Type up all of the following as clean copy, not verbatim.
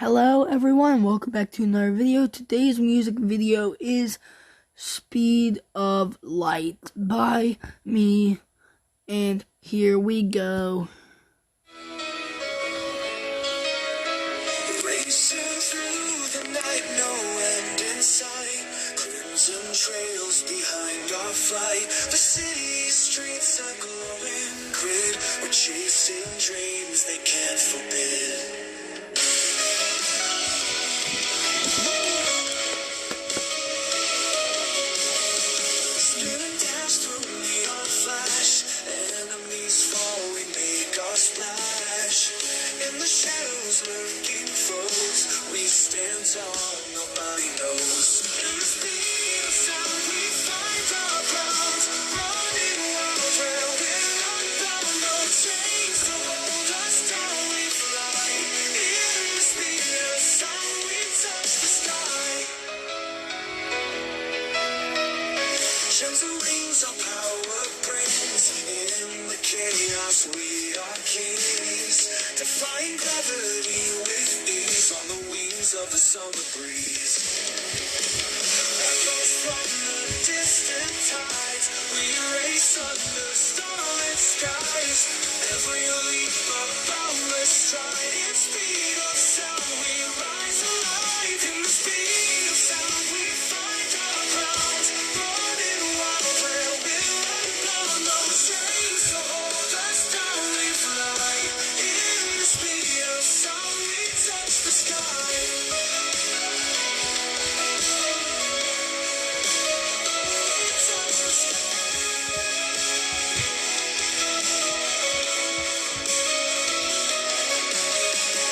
Hello everyone, welcome back to another video. Today's music video is Speed of Light by me, and here we go. Racing through the night, no end in sight. Crimson trails behind our flight. The city streets are glowing grid. We're chasing dreams they can't forbid. Spinning dash through neon flash. Enemies fall, we make our splash. In the shadows lurking foes, we stand tall, nobody knows. In the speed of sound we find our ground. Running wild where we're unbound. No chains to hold us down, we fly. In the speed of sound we touch the sky. Gems and rings our power brings. In the chaos we are kings. Defying gravity with ease. On the wings of the summer breeze. Echoes from the distant tides. We race under starlit skies. Every leap a boundless stride. In speed of sound we rise alive. In the speed of sound we find our ground. Running wild where we're unbound. No chains to hold us down, we fly. In the speed of sound we touch the sky.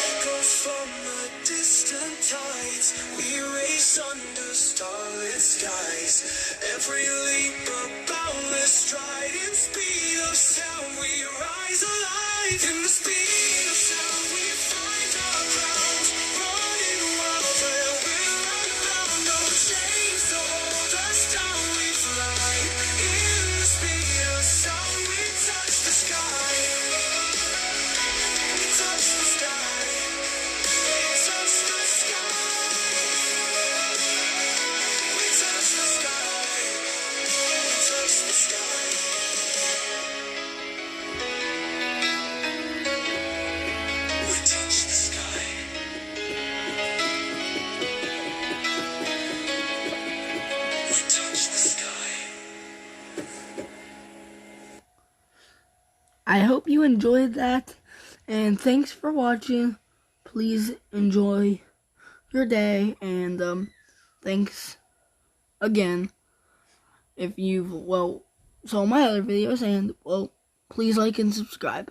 Echoes from the distant tides. We race under starlit skies. Every leap a boundless stride. In speed of sound we rise alive. In the speed of sound we find our ground. Running wild where we're unbound. No chains to hold us down, we fly. In the speed of sound we touch the sky. We touch the sky. We touch the sky. We touch the sky. We touch the sky. We touch the sky. We touch the sky. I hope you enjoyed that, and thanks for watching. Please enjoy your day, and thanks again if you've, saw my other videos, and, please like and subscribe.